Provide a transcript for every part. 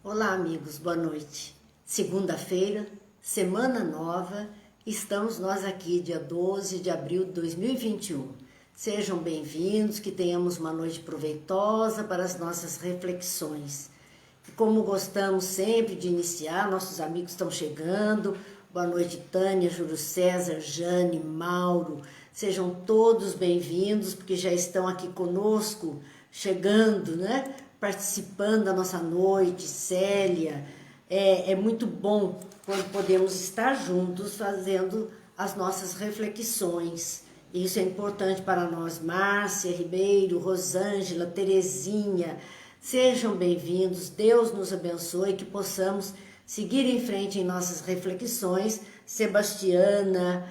Olá, amigos, boa noite. Segunda-feira, semana nova, estamos nós aqui, dia 12 de abril de 2021. Sejam bem-vindos, que tenhamos uma noite proveitosa para as nossas reflexões. E como gostamos sempre de iniciar, nossos amigos estão chegando. Boa noite, Tânia, Júlio César, Jane, Mauro. Sejam todos bem-vindos, porque já estão aqui conosco, chegando, né? Participando da nossa noite. Célia, é muito bom quando podemos estar juntos fazendo as nossas reflexões. Isso é importante para nós. Márcia Ribeiro, Rosângela, Terezinha, sejam bem-vindos. Deus nos abençoe, que possamos seguir em frente em nossas reflexões. Sebastiana,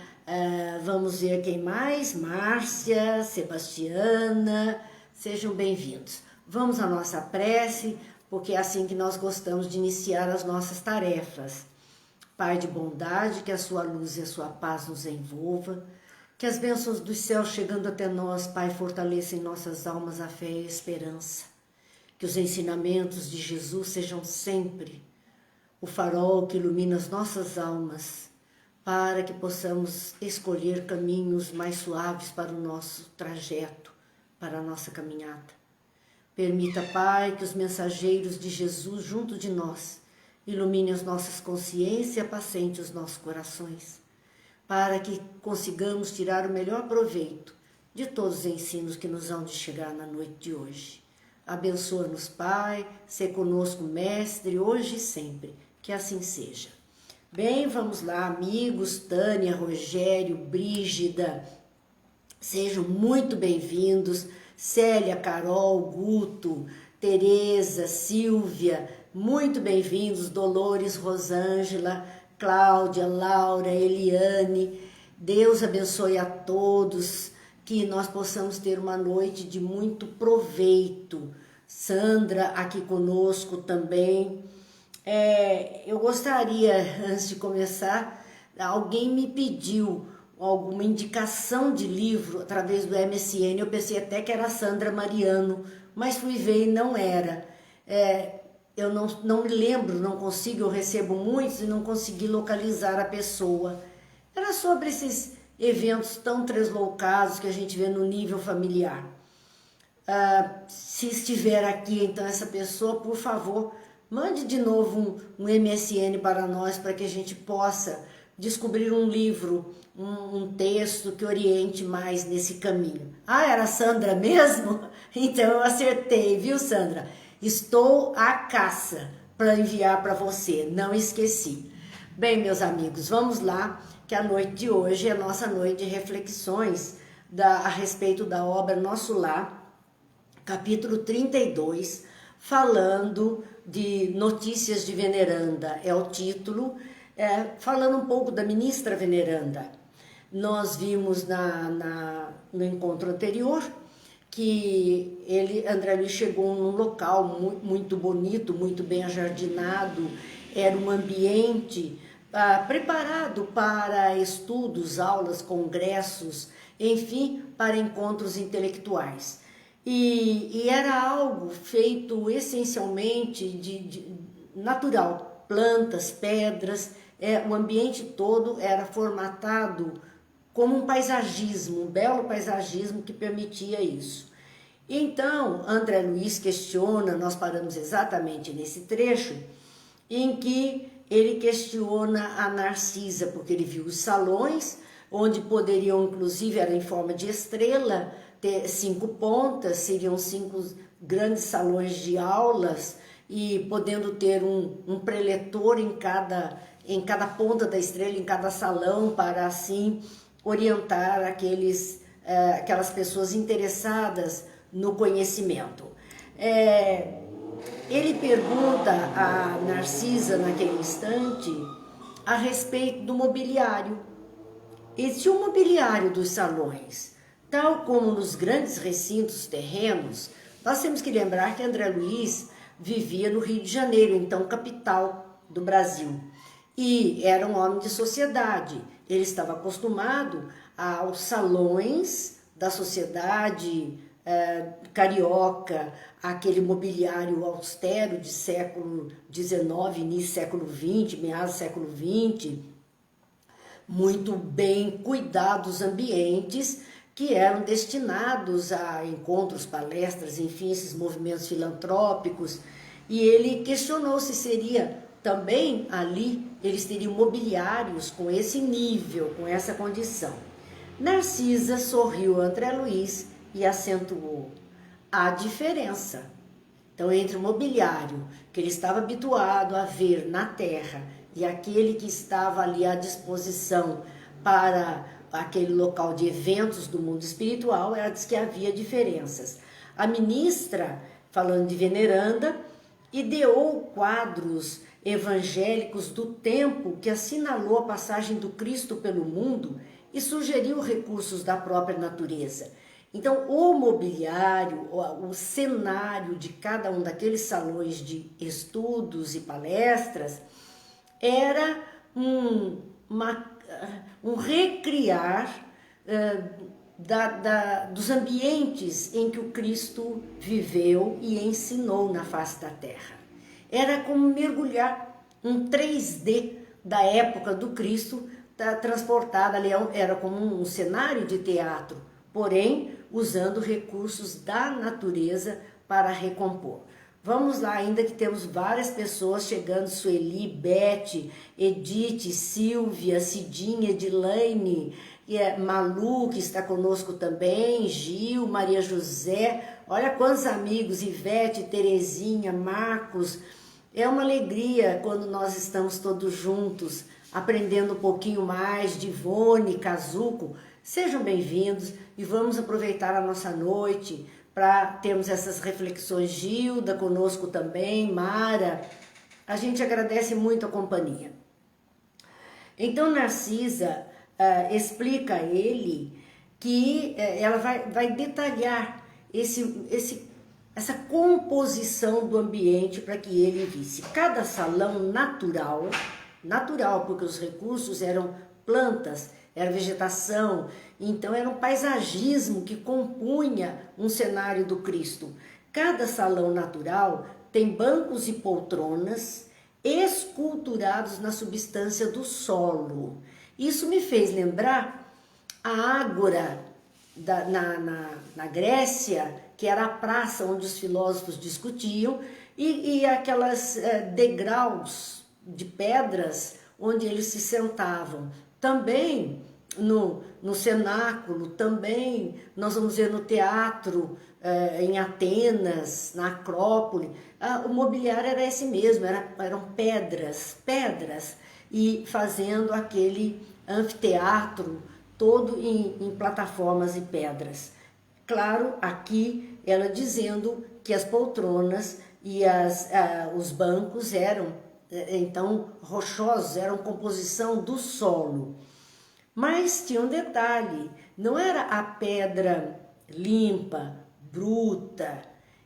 vamos ver quem mais? Márcia, Sebastiana, sejam bem-vindos. Vamos à nossa prece, porque é assim que nós gostamos de iniciar as nossas tarefas. Pai de bondade, que a sua luz e a sua paz nos envolva, que as bênçãos dos céus chegando até nós, Pai, fortaleçam em nossas almas a fé e a esperança. Que os ensinamentos de Jesus sejam sempre o farol que ilumina as nossas almas, para que possamos escolher caminhos mais suaves para o nosso trajeto, para a nossa caminhada. Permita, Pai, que os mensageiros de Jesus junto de nós iluminem as nossas consciências e apacente os nossos corações, para que consigamos tirar o melhor proveito de todos os ensinos que nos hão de chegar na noite de hoje. Abençoa-nos, Pai, sê conosco, Mestre, hoje e sempre, que assim seja. Bem, vamos lá, amigos, Tânia, Rogério, Brígida, sejam muito bem-vindos. Célia, Carol, Guto, Tereza, Silvia, muito bem-vindos. Dolores, Rosângela, Cláudia, Laura, Eliane. Deus abençoe a todos, que nós possamos ter uma noite de muito proveito. Sandra aqui conosco também. Eu gostaria, antes de começar, alguém me pediu alguma indicação de livro através do MSN. Eu pensei até que era Sandra Mariano, mas fui ver e não era. Eu não me lembro, não consigo, eu recebo muitos e não consegui localizar a pessoa. Era sobre esses eventos tão tresloucados que a gente vê no nível familiar. Se estiver aqui, então, essa pessoa, por favor, mande de novo um MSN para nós, para que a gente possa descobrir um livro, um texto que oriente mais nesse caminho. Era a Sandra mesmo? Então eu acertei, viu, Sandra? Estou à caça para enviar para você, não esqueci. Bem, meus amigos, vamos lá, que a noite de hoje é a nossa noite de reflexões a respeito da obra Nosso Lar, capítulo 32, falando de Notícias de Veneranda, é o título, falando um pouco da ministra Veneranda. Nós vimos no encontro anterior que André Luiz chegou num local muito bonito, muito bem ajardinado, era um ambiente preparado para estudos, aulas, congressos, enfim, para encontros intelectuais. E era algo feito essencialmente de natural, plantas, pedras, o ambiente todo era formatado como um paisagismo, um belo paisagismo que permitia isso. Então, André Luiz questiona, nós paramos exatamente nesse trecho, em que ele questiona a Narcisa, porque ele viu os salões, onde poderiam, inclusive, era em forma de estrela, ter 5 pontas, seriam 5 grandes salões de aulas, e podendo ter um preletor em cada ponta da estrela, em cada salão, para assim orientar aquelas pessoas interessadas no conhecimento. Ele pergunta a Narcisa, naquele instante, a respeito do mobiliário. E se o mobiliário dos salões, tal como nos grandes recintos terrenos, nós temos que lembrar que André Luiz vivia no Rio de Janeiro, então capital do Brasil, e era um homem de sociedade. Ele estava acostumado aos salões da sociedade carioca, aquele mobiliário austero de século XIX, início do século XX, meados do século XX, muito bem cuidados ambientes que eram destinados a encontros, palestras, enfim, esses movimentos filantrópicos. E ele questionou se seria também ali, eles teriam mobiliários com esse nível, com essa condição. Narcisa sorriu a André Luiz e acentuou: há diferença. Então, entre o mobiliário que ele estava habituado a ver na terra e aquele que estava ali à disposição para aquele local de eventos do mundo espiritual, ela disse que havia diferenças. A ministra, falando de veneranda, ideou quadros evangélicos do tempo que assinalou a passagem do Cristo pelo mundo e sugeriu recursos da própria natureza. Então, o mobiliário, o cenário de cada um daqueles salões de estudos e palestras era um recriar dos ambientes em que o Cristo viveu e ensinou na face da terra. Era como mergulhar um 3D da época do Cristo, transportada ali, era como um cenário de teatro, porém usando recursos da natureza para recompor. Vamos lá, ainda que temos várias pessoas chegando: Sueli, Beth, Edith, Silvia, Cidinha, Edilane, Malu, que está conosco também, Gil, Maria José, olha quantos amigos, Ivete, Terezinha, Marcos. É uma alegria quando nós estamos todos juntos, aprendendo um pouquinho mais de Ivone, Kazuko. Sejam bem-vindos e vamos aproveitar a nossa noite para termos essas reflexões. Gilda conosco também, Mara, a gente agradece muito a companhia. Então Narcisa explica a ele que ela vai detalhar essa composição do ambiente para que ele visse. Cada salão natural, porque os recursos eram plantas, era vegetação, então era um paisagismo que compunha um cenário do Cristo. Cada salão natural tem bancos e poltronas esculturados na substância do solo. Isso me fez lembrar a ágora na Grécia, que era a praça onde os filósofos discutiam, e aquelas degraus de pedras onde eles se sentavam. Também no cenáculo, também nós vamos ver no teatro, em Atenas, na Acrópole, o mobiliário era esse mesmo, eram pedras, e fazendo aquele anfiteatro todo em plataformas e pedras. Claro, aqui ela dizendo que as poltronas e os bancos eram então rochosos, eram composição do solo. Mas tinha um detalhe, não era a pedra limpa, bruta,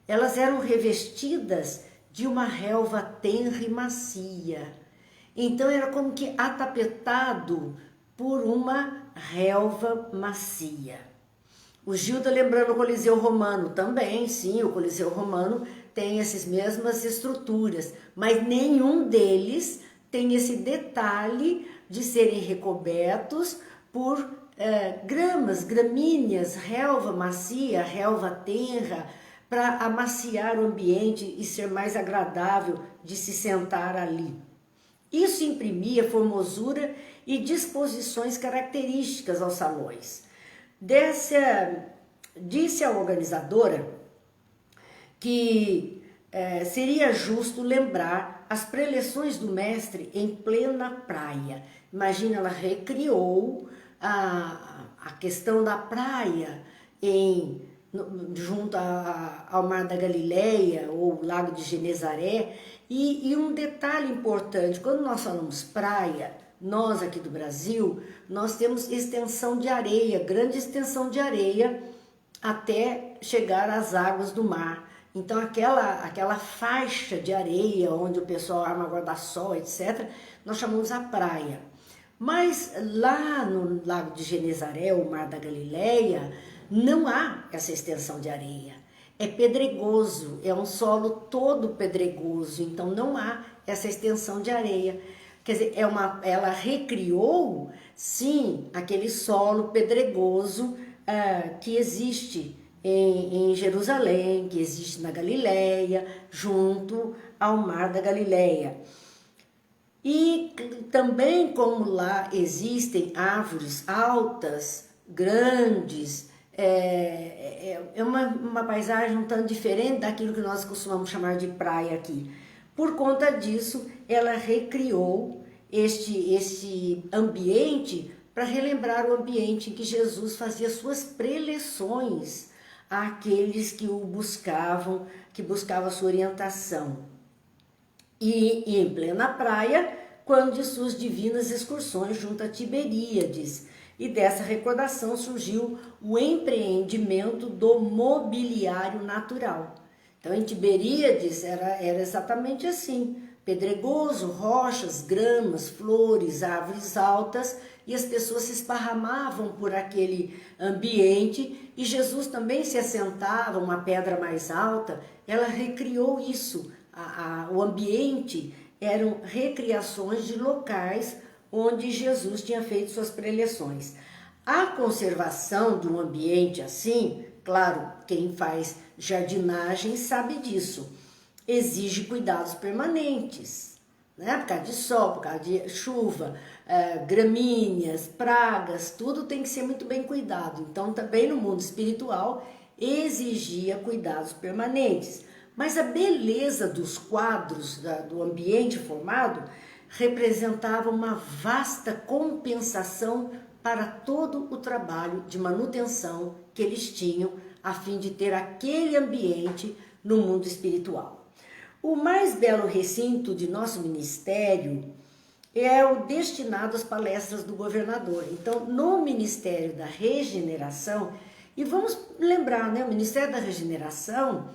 elas eram revestidas de uma relva tenra e macia. Então era como que atapetado por uma relva macia. O Gilda lembrando o Coliseu Romano também, sim, o Coliseu Romano tem essas mesmas estruturas, mas nenhum deles tem esse detalhe de serem recobertos por gramíneas, relva macia, relva tenra, para amaciar o ambiente e ser mais agradável de se sentar ali. Isso imprimia formosura e disposições características aos salões. Disse a organizadora que seria justo lembrar as preleções do mestre em plena praia. Imagina, ela recriou a questão da praia junto ao Mar da Galileia ou Lago de Genezaré. E um detalhe importante, quando nós falamos praia, nós aqui do Brasil, nós temos extensão de areia, grande extensão de areia até chegar às águas do mar. Então aquela faixa de areia onde o pessoal arma guarda-sol, etc., nós chamamos a praia. Mas lá no Lago de Genezaré, o Mar da Galileia, não há essa extensão de areia. É pedregoso, é um solo todo pedregoso, então não há essa extensão de areia. Quer dizer, ela recriou, sim, aquele solo pedregoso que existe em Jerusalém, que existe na Galileia, junto ao mar da Galileia. E também como lá existem árvores altas, grandes, é uma paisagem um tanto diferente daquilo que nós costumamos chamar de praia aqui. Por conta disso, ela recriou este ambiente para relembrar o ambiente em que Jesus fazia suas preleções àqueles que o buscavam, que buscavam a sua orientação. E em plena praia, quando de suas divinas excursões junto a Tiberíades. E dessa recordação surgiu o empreendimento do mobiliário natural. Então, em Tiberíades era exatamente assim, pedregoso, rochas, gramas, flores, árvores altas, e as pessoas se esparramavam por aquele ambiente, e Jesus também se assentava, uma pedra mais alta. Ela recriou isso, o ambiente eram recriações de locais onde Jesus tinha feito suas preleções. A conservação de um ambiente assim, claro, quem faz jardinagem sabe disso, exige cuidados permanentes, né? Por causa de sol, por causa de chuva, gramíneas, pragas, tudo tem que ser muito bem cuidado. Então, também no mundo espiritual, exigia cuidados permanentes. Mas a beleza dos quadros do ambiente formado representava uma vasta compensação para todo o trabalho de manutenção que eles tinham a fim de ter aquele ambiente no mundo espiritual. O mais belo recinto de nosso ministério é o destinado às palestras do governador. Então, no Ministério da Regeneração, e vamos lembrar, né, o Ministério da Regeneração,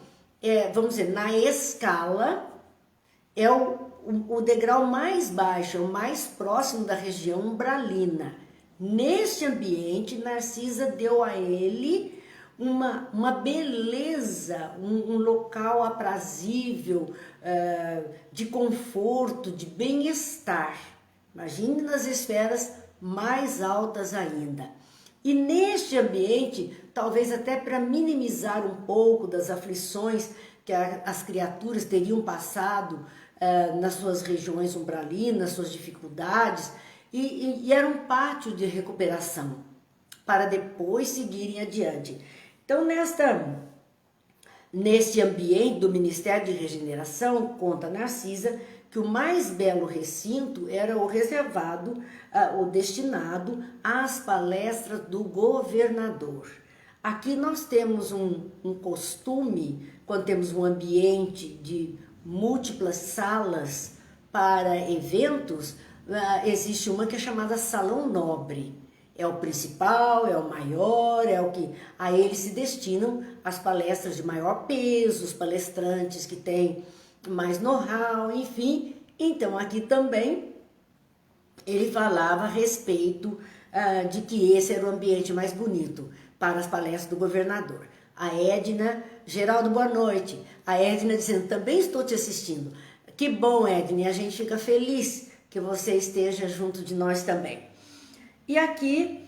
vamos dizer, na escala, é o degrau mais baixo, o mais próximo da região umbralina. Neste ambiente, Narcisa deu a ele uma beleza, um local aprazível, de conforto, de bem-estar. Imagine nas esferas mais altas ainda. E neste ambiente, talvez até para minimizar um pouco das aflições que as criaturas teriam passado nas suas regiões umbralinas, suas dificuldades, e era um pátio de recuperação, para depois seguirem adiante. Então, neste ambiente do Ministério de Regeneração, conta Narcisa, que o mais belo recinto era o reservado, o destinado às palestras do governador. Aqui nós temos um costume, quando temos um ambiente de múltiplas salas para eventos, existe uma que é chamada Salão Nobre. É o principal, é o maior, é o que a ele se destinam as palestras de maior peso, os palestrantes que têm mais know-how, enfim. Então aqui também ele falava a respeito de que esse era o ambiente mais bonito para as palestras do governador. A Edna, Geraldo, boa noite. A Edna dizendo, também estou te assistindo. Que bom, Edna, a gente fica feliz que você esteja junto de nós também. E aqui,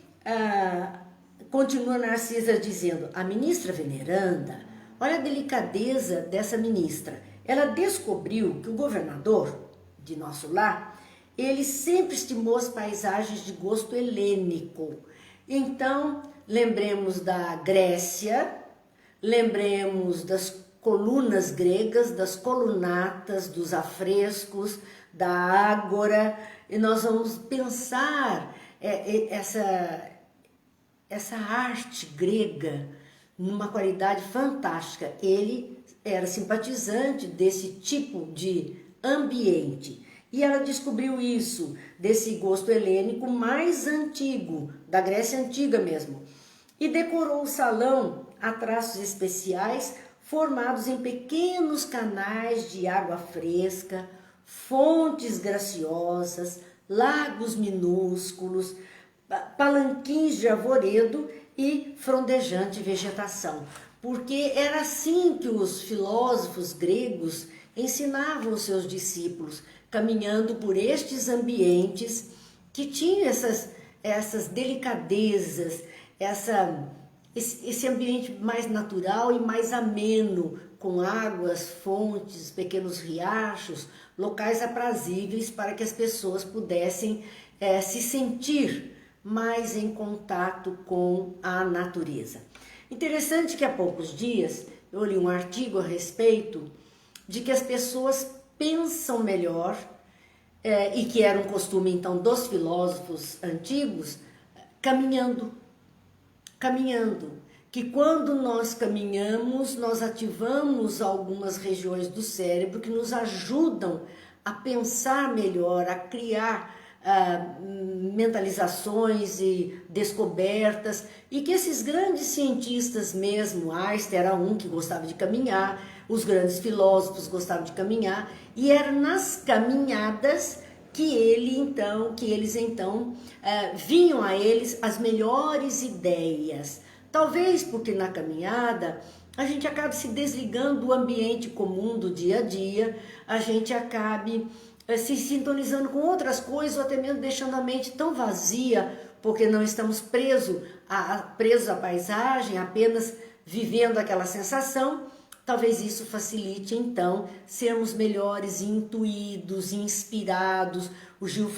continua Narcisa dizendo, a ministra veneranda, olha a delicadeza dessa ministra. Ela descobriu que o governador de nosso lar, ele sempre estimou as paisagens de gosto helênico. Então, lembremos da Grécia, lembremos das colunas gregas, das colunatas, dos afrescos, da ágora, e nós vamos pensar essa arte grega numa qualidade fantástica. Ele era simpatizante desse tipo de ambiente. E ela descobriu isso, desse gosto helênico mais antigo, da Grécia Antiga mesmo. E decorou o salão a traços especiais formados em pequenos canais de água fresca, fontes graciosas, lagos minúsculos, palanquins de arvoredo e frondejante vegetação, porque era assim que os filósofos gregos ensinavam os seus discípulos, caminhando por estes ambientes que tinham essas delicadezas, esse ambiente mais natural e mais ameno, com águas, fontes, pequenos riachos, locais aprazíveis para que as pessoas pudessem se sentir mais em contato com a natureza. Interessante que há poucos dias eu li um artigo a respeito de que as pessoas pensam melhor, e que era um costume então dos filósofos antigos, caminhando, que quando nós caminhamos, nós ativamos algumas regiões do cérebro que nos ajudam a pensar melhor, a criar mentalizações e descobertas, e que esses grandes cientistas mesmo, Einstein era um que gostava de caminhar, os grandes filósofos gostavam de caminhar, e era nas caminhadas que eles então vinham a eles as melhores ideias. Talvez porque na caminhada a gente acabe se desligando do ambiente comum do dia a dia, a gente acabe se sintonizando com outras coisas, ou até mesmo deixando a mente tão vazia, porque não estamos presos à paisagem, apenas vivendo aquela sensação. Talvez isso facilite, então, sermos melhores intuídos, inspirados. O Gil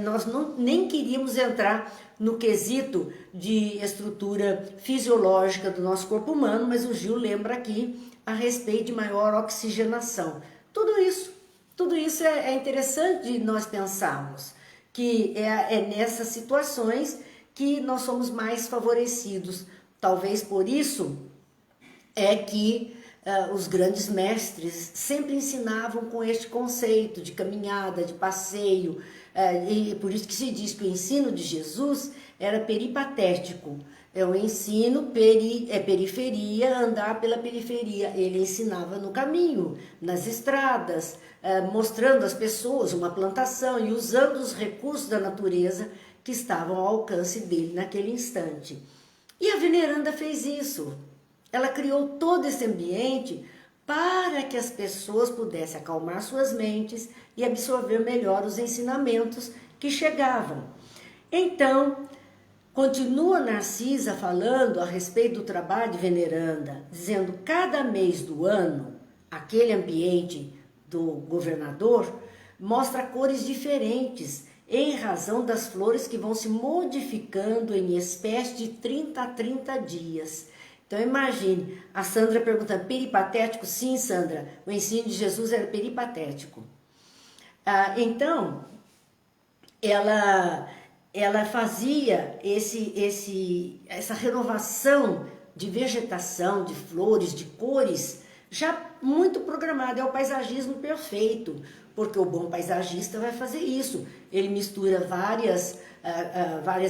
nós nem queríamos entrar no quesito de estrutura fisiológica do nosso corpo humano, mas o Gil lembra aqui a respeito de maior oxigenação. Tudo isso é interessante de nós pensarmos, que é nessas situações que nós somos mais favorecidos. Talvez por isso é que os grandes mestres sempre ensinavam com este conceito de caminhada, de passeio, e por isso que se diz que o ensino de Jesus era peripatético. É o ensino, periferia, andar pela periferia. Ele ensinava no caminho, nas estradas, mostrando às pessoas uma plantação e usando os recursos da natureza que estavam ao alcance dele naquele instante. E a veneranda fez isso. Ela criou todo esse ambiente para que as pessoas pudessem acalmar suas mentes e absorver melhor os ensinamentos que chegavam. Então, continua Narcisa falando a respeito do trabalho de veneranda, dizendo que cada mês do ano, aquele ambiente do governador mostra cores diferentes em razão das flores que vão se modificando em espécie de 30 a 30 dias. Então imagine, a Sandra perguntando, peripatético? Sim, Sandra, o ensino de Jesus era peripatético. Então, ela fazia essa renovação de vegetação, de flores, de cores, já muito programada. É o paisagismo perfeito, porque o bom paisagista vai fazer isso. Ele mistura várias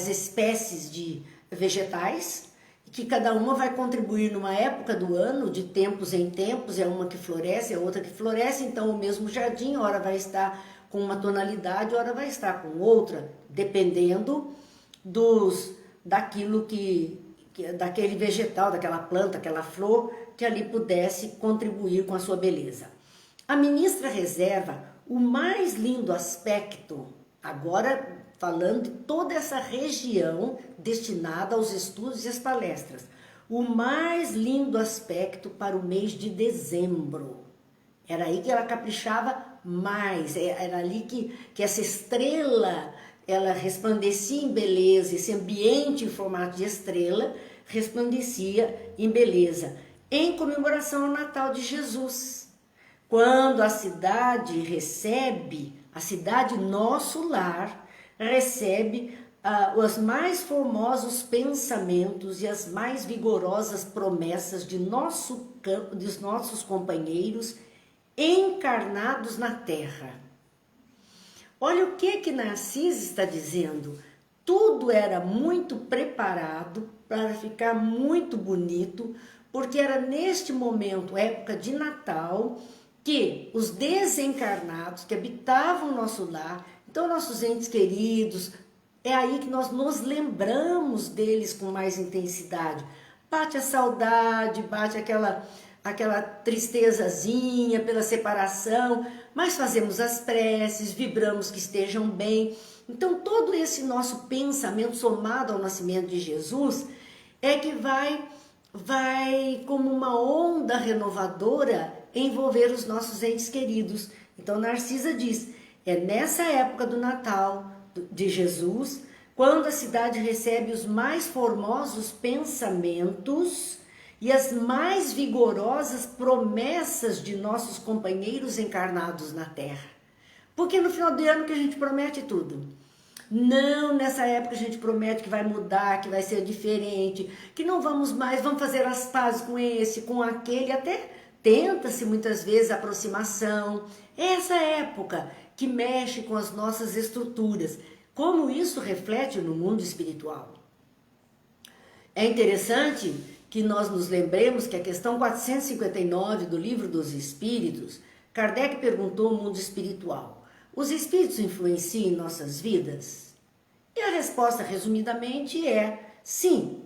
espécies de vegetais, que cada uma vai contribuir numa época do ano, de tempos em tempos, é uma que floresce, é outra que floresce, então o mesmo jardim, ora vai estar com uma tonalidade, ora vai estar com outra, dependendo daquele vegetal, daquela planta, aquela flor, que ali pudesse contribuir com a sua beleza. A ministra reserva o mais lindo aspecto, agora falando de toda essa região destinada aos estudos e às palestras, o mais lindo aspecto para o mês de dezembro. Era aí que ela caprichava mais, era ali que essa estrela, ela resplandecia em beleza, esse ambiente em formato de estrela resplandecia em beleza, em comemoração ao Natal de Jesus. Quando a cidade nosso lar, recebe os mais formosos pensamentos e as mais vigorosas promessas de dos nossos companheiros encarnados na terra. Olha o que Narcisa está dizendo. Tudo era muito preparado para ficar muito bonito, porque era neste momento, época de Natal, que os desencarnados que habitavam o nosso lar, então nossos entes queridos, É aí que nós nos lembramos deles com mais intensidade. Bate a saudade, bate aquela tristezazinha pela separação, mas fazemos as preces, vibramos que estejam bem. Então todo esse nosso pensamento somado ao nascimento de Jesus é que vai como uma onda renovadora envolver os nossos entes queridos. Então Narcisa diz, é nessa época do Natal de Jesus, quando a cidade recebe os mais formosos pensamentos e as mais vigorosas promessas de nossos companheiros encarnados na Terra. Porque no final do ano que a gente promete tudo. Não, nessa época a gente promete que vai mudar, que vai ser diferente, que não vamos mais, vamos fazer as pazes com esse, com aquele, até tenta-se muitas vezes a aproximação. Essa época que mexe com as nossas estruturas, como isso reflete no mundo espiritual. É interessante que nós nos lembremos que a questão 459 do Livro dos Espíritos, Kardec perguntou ao mundo espiritual, os espíritos influenciam em nossas vidas? E a resposta, resumidamente, é sim,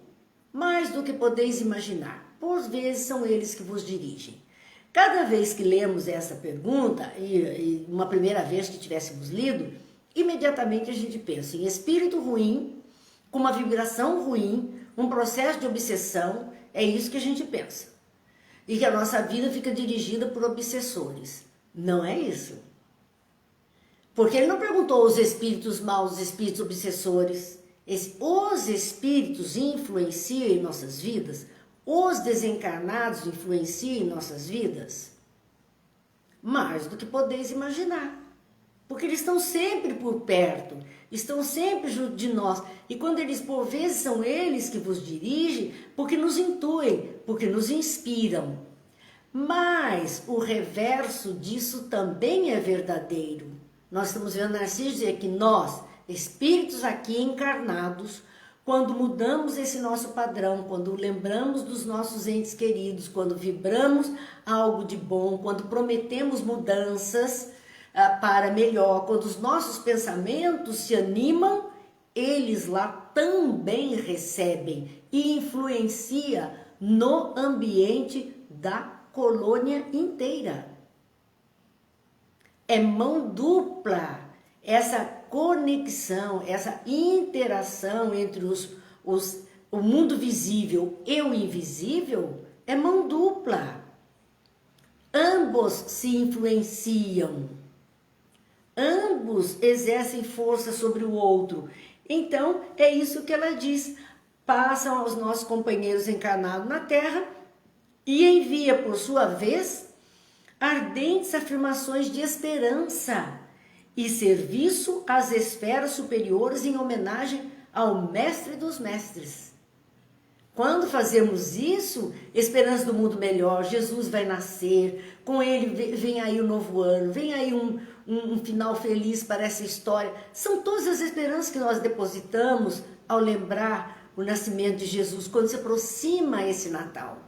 mais do que podeis imaginar. Por vezes são eles que vos dirigem. Cada vez que lemos essa pergunta, e uma primeira vez que tivéssemos lido, imediatamente a gente pensa em espírito ruim, com uma vibração ruim, um processo de obsessão, é isso que a gente pensa. E que a nossa vida fica dirigida por obsessores. Não é isso. Porque ele não perguntou os espíritos maus, os espíritos obsessores. Os espíritos influenciam em nossas vidas? Os desencarnados influenciam em nossas vidas? Mais do que podeis imaginar. Porque eles estão sempre por perto, estão sempre junto de nós. E quando eles, por vezes, são eles que vos dirigem, porque nos intuem, porque nos inspiram. Mas o reverso disso também é verdadeiro. Nós estamos vendo Narciso dizer que nós, espíritos aqui encarnados, quando mudamos esse nosso padrão, quando lembramos dos nossos entes queridos, quando vibramos algo de bom, quando prometemos mudanças para melhor, quando os nossos pensamentos se animam, eles lá também recebem e influencia no ambiente da colônia inteira. É mão dupla essa conexão, essa interação entre o mundo visível e o invisível, é mão dupla. Ambos se influenciam, ambos exercem força sobre o outro. Então, é isso que ela diz. Passam aos nossos companheiros encarnados na Terra e envia, por sua vez, ardentes afirmações de esperança e serviço às esferas superiores em homenagem ao Mestre dos Mestres. Quando fazemos isso, esperança do mundo melhor, Jesus vai nascer, com ele vem aí o novo ano, vem aí um final feliz para essa história. São todas as esperanças que nós depositamos ao lembrar o nascimento de Jesus, quando se aproxima esse Natal.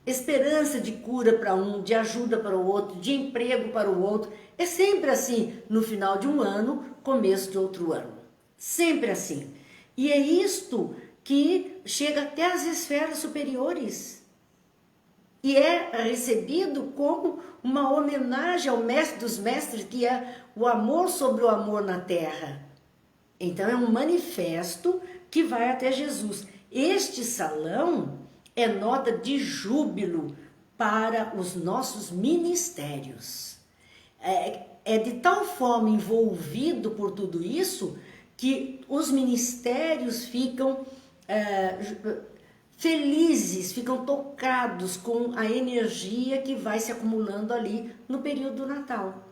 Esperança de cura para um, de ajuda para o outro, de emprego para o outro. É sempre assim, no final de um ano, começo de outro ano. Sempre assim. E é isto que chega até as esferas superiores. E é recebido como uma homenagem ao Mestre dos Mestres, que é o amor sobre o amor na Terra. Então é um manifesto que vai até Jesus. Este salão é nota de júbilo para os nossos ministérios. É de tal forma envolvido por tudo isso que os ministérios ficam felizes, ficam tocados com a energia que vai se acumulando ali no período do Natal.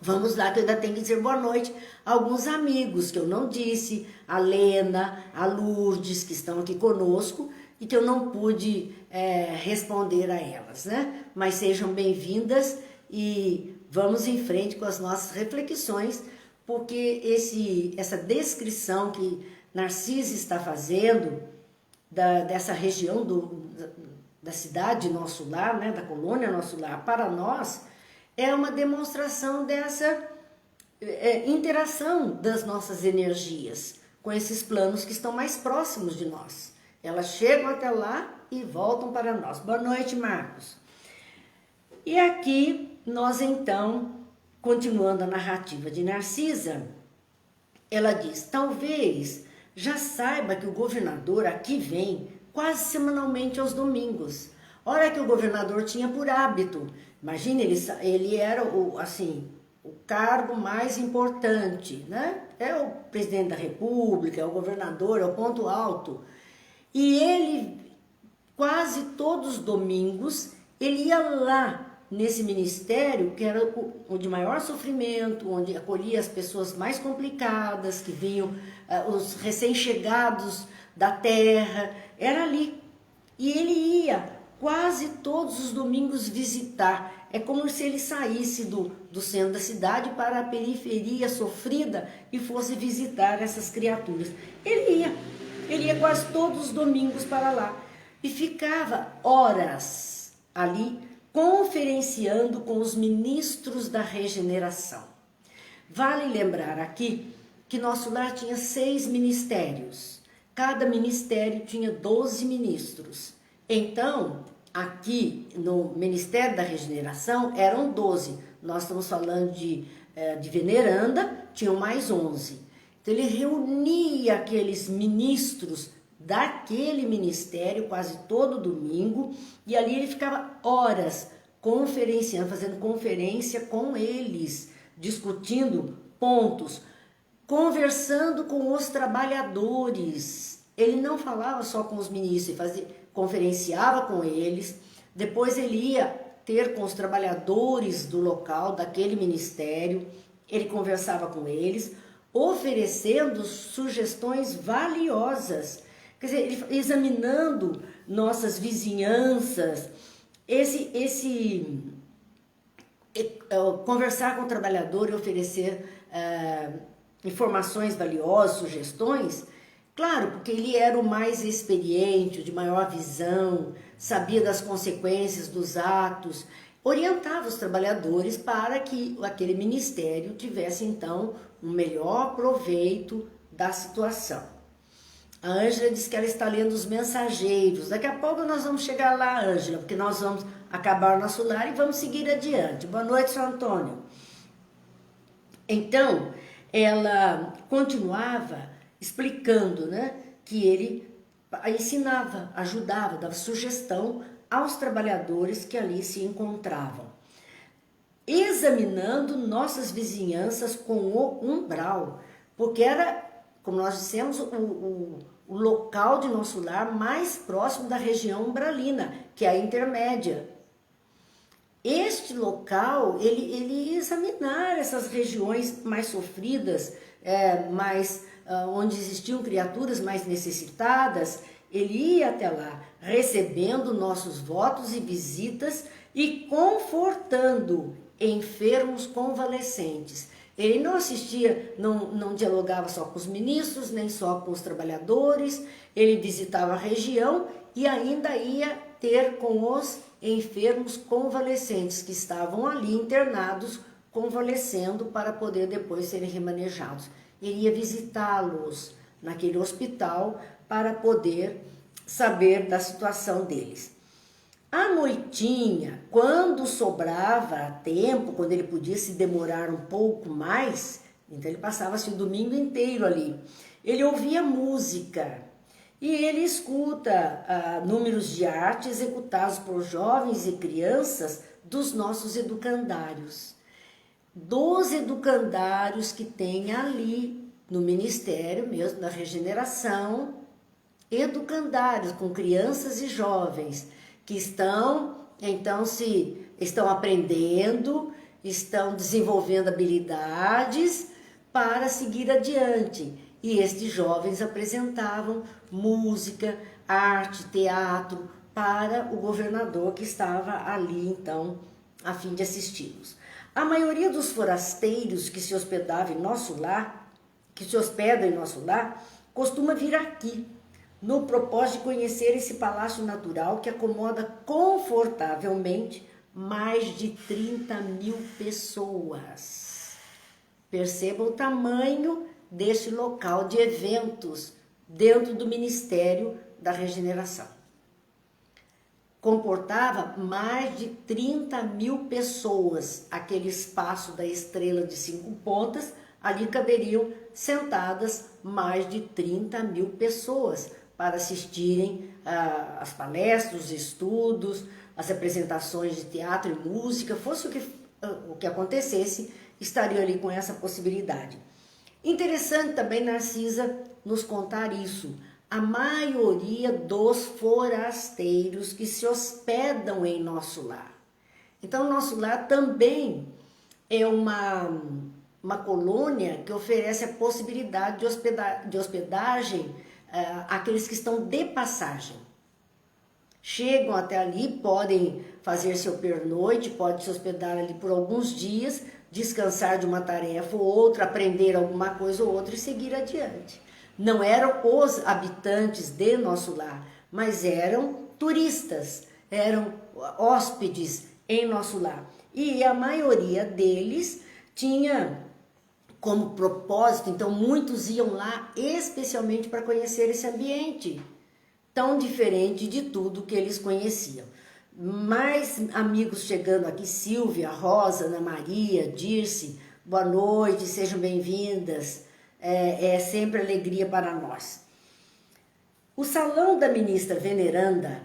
Vamos lá, que eu ainda tenho que dizer boa noite a alguns amigos que eu não disse, a Lena, a Lourdes, que estão aqui conosco, e que eu não pude responder a elas, né? Mas sejam bem-vindas e vamos em frente com as nossas reflexões, porque essa descrição que Narcisa está fazendo dessa região da cidade Nosso Lar, né? Da colônia Nosso Lar, para nós, é uma demonstração dessa interação das nossas energias com esses planos que estão mais próximos de nós. Elas chegam até lá e voltam para nós. Boa noite, Marcos. E aqui nós então, continuando a narrativa de Narcisa, ela diz: talvez já saiba que o governador aqui vem quase semanalmente aos domingos. Hora que o governador tinha por hábito. Imagina, ele era o cargo mais importante, né? É o presidente da república, é o governador, é o ponto alto. E ele, quase todos os domingos, ele ia lá nesse ministério, que era o de maior sofrimento, onde acolhia as pessoas mais complicadas, que vinham, os recém-chegados da terra, era ali. E ele ia quase todos os domingos visitar. É como se ele saísse do centro da cidade para a periferia sofrida e fosse visitar essas criaturas. Ele ia quase todos os domingos para lá e ficava horas ali conferenciando com os ministros da regeneração. Vale lembrar aqui que nosso lar tinha 6 ministérios. Cada ministério tinha 12 ministros. Então, aqui no Ministério da Regeneração eram 12. Nós estamos falando de veneranda, tinham mais 11. Então ele reunia aqueles ministros daquele ministério quase todo domingo, e ali ele ficava horas conferenciando, fazendo conferência com eles, discutindo pontos, conversando com os trabalhadores. Ele não falava só com os ministros, ele conferenciava com eles, depois ele ia ter com os trabalhadores do local, daquele ministério, ele conversava com eles, oferecendo sugestões valiosas. Quer dizer, ele examinando nossas vizinhanças, conversar com o trabalhador e oferecer informações valiosas, sugestões, claro, porque ele era o mais experiente, o de maior visão, sabia das consequências dos atos, orientava os trabalhadores para que aquele ministério tivesse então um melhor proveito da situação. A Ângela disse que ela está lendo Os Mensageiros. Daqui a pouco nós vamos chegar lá, Ângela, porque nós vamos acabar o nosso lar e vamos seguir adiante. Boa noite, São Antônio. Então, ela continuava explicando, né, que ele ensinava, ajudava, dava sugestão aos trabalhadores que ali se encontravam. Examinando nossas vizinhanças com o umbral, porque era, como nós dissemos, o local de nosso lar mais próximo da região umbralina, que é a intermédia. Este local, ele ia examinar essas regiões mais sofridas, onde existiam criaturas mais necessitadas, ele ia até lá, recebendo nossos votos e visitas e confortando enfermos convalescentes. Ele não assistia, não dialogava só com os ministros, nem só com os trabalhadores, ele visitava a região e ainda ia ter com os enfermos convalescentes que estavam ali internados, convalescendo para poder depois serem remanejados. Ele ia visitá-los naquele hospital para poder saber da situação deles. À noitinha, quando sobrava tempo, quando ele podia se demorar um pouco mais, então ele passava-se o domingo inteiro ali. Ele ouvia música e ele escuta números de arte executados por jovens e crianças dos nossos educandários. 12 educandários que tem ali no Ministério mesmo da Regeneração, educandários com crianças e jovens que estão aprendendo, estão desenvolvendo habilidades para seguir adiante. E estes jovens apresentavam música, arte, teatro para o governador que estava ali, então, a fim de assisti-los. A maioria dos forasteiros que se hospedam em nosso lar, costuma vir aqui, no propósito de conhecer esse palácio natural que acomoda confortavelmente mais de 30.000 pessoas. Perceba o tamanho deste local de eventos dentro do Ministério da Regeneração. Comportava mais de 30 mil pessoas, aquele espaço da estrela de 5 pontas, ali caberiam sentadas mais de 30 mil pessoas para assistirem às palestras, os estudos, as apresentações de teatro e música, fosse o que acontecesse, estariam ali com essa possibilidade. Interessante também, Narcisa, nos contar isso. A maioria dos forasteiros que se hospedam em nosso lar. Então, nosso lar também é uma colônia que oferece a possibilidade de hospedagem àqueles que estão de passagem. Chegam até ali, podem fazer seu pernoite, podem se hospedar ali por alguns dias, descansar de uma tarefa ou outra, aprender alguma coisa ou outra e seguir adiante. Não eram os habitantes de nosso lar, mas eram turistas, eram hóspedes em nosso lar. E a maioria deles tinha como propósito, então muitos iam lá especialmente para conhecer esse ambiente tão diferente de tudo que eles conheciam. Mais amigos chegando aqui, Silvia, Rosa, Ana Maria, Dirce, boa noite, sejam bem-vindas. É sempre alegria para nós. O salão da ministra veneranda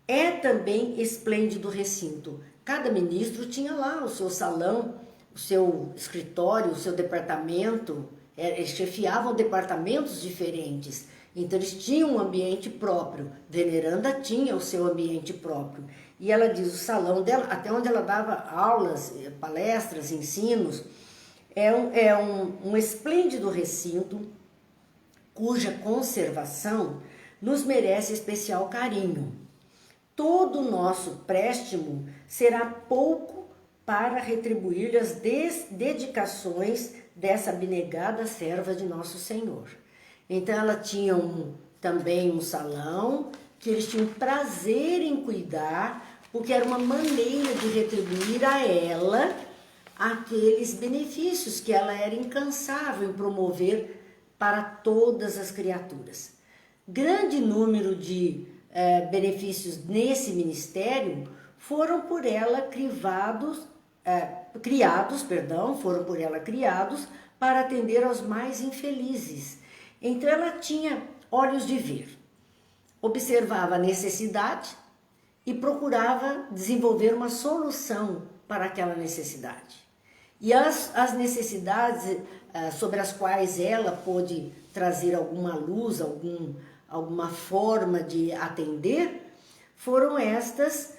é também esplêndido recinto. Cada ministro tinha lá o seu salão, o seu escritório, o seu departamento, eles chefiavam departamentos diferentes, então eles tinham um ambiente próprio. Veneranda tinha o seu ambiente próprio. E ela diz, o salão dela, até onde ela dava aulas, palestras, ensinos, é um esplêndido recinto cuja conservação nos merece especial carinho. Todo o nosso préstimo será pouco para retribuir as dedicações dessa abnegada serva de nosso Senhor. Então ela tinha também um salão que eles tinham prazer em cuidar, porque era uma maneira de retribuir a ela aqueles benefícios que ela era incansável em promover para todas as criaturas. Grande número de benefícios nesse ministério foram por ela criados para atender aos mais infelizes. Então ela tinha olhos de ver, observava a necessidade e procurava desenvolver uma solução para aquela necessidade. E as necessidades sobre as quais ela pôde trazer alguma luz, alguma forma de atender, foram estas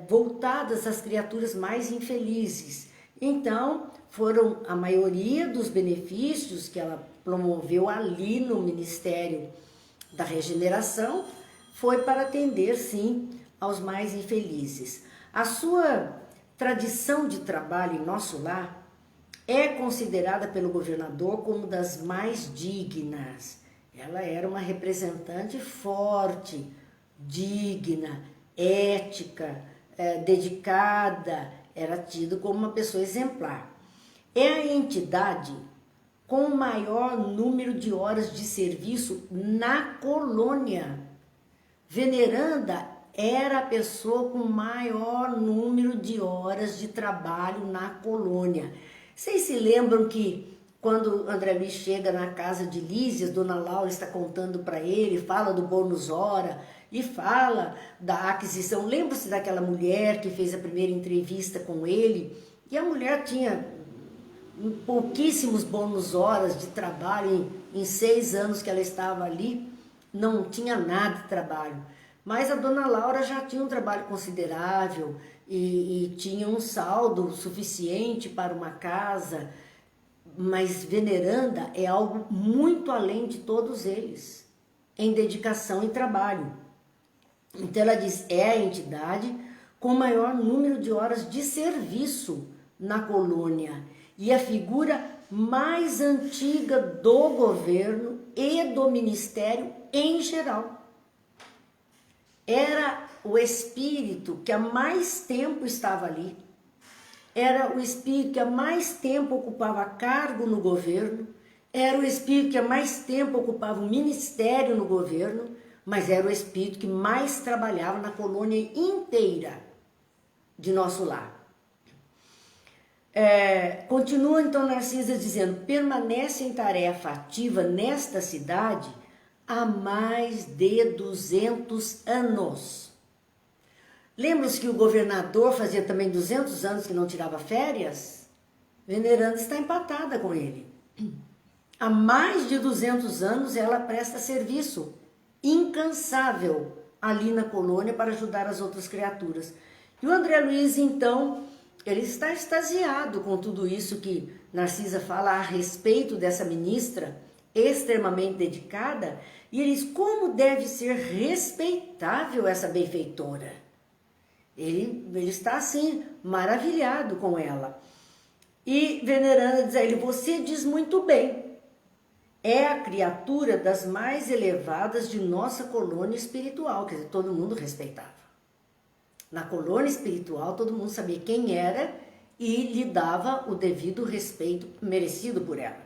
voltadas às criaturas mais infelizes. Então, foram a maioria dos benefícios que ela promoveu ali no Ministério da Regeneração, foi para atender, sim, aos mais infelizes. A sua tradição de trabalho em nosso lar é considerada pelo governador como das mais dignas. Ela era uma representante forte, digna, ética, dedicada, era tido como uma pessoa exemplar. É a entidade com o maior número de horas de serviço na colônia. Veneranda era a pessoa com maior número de horas de trabalho na colônia. Vocês se lembram que quando André Luiz chega na casa de Lísias, Dona Laura está contando para ele, fala do bônus hora e fala da aquisição. Lembra-se daquela mulher que fez a primeira entrevista com ele? E a mulher tinha pouquíssimos bônus horas de trabalho, em 6 anos que ela estava ali, não tinha nada de trabalho. Mas a Dona Laura já tinha um trabalho considerável e tinha um saldo suficiente para uma casa, mas Veneranda é algo muito além de todos eles, em dedicação e trabalho. Então ela diz, é a entidade com maior número de horas de serviço na colônia e a figura mais antiga do governo e do ministério em geral. Era o espírito que há mais tempo estava ali, era o espírito que há mais tempo ocupava cargo no governo, era o espírito que há mais tempo ocupava um ministério no governo, mas era o espírito que mais trabalhava na colônia inteira de nosso lar. Continua então Narcisa dizendo, permanece em tarefa ativa nesta cidade há mais de 200 anos. Lembra-se que o governador fazia também 200 anos que não tirava férias? Veneranda está empatada com ele. Há mais de 200 anos ela presta serviço incansável ali na colônia para ajudar as outras criaturas. E o André Luiz, então, ele está extasiado com tudo isso que Narcisa fala a respeito dessa ministra extremamente dedicada, e ele diz como deve ser respeitável essa benfeitora. Ele está assim, maravilhado com ela. E Veneranda diz a ele, você diz muito bem, é a criatura das mais elevadas de nossa colônia espiritual, quer dizer, todo mundo respeitava. Na colônia espiritual, todo mundo sabia quem era e lhe dava o devido respeito merecido por ela.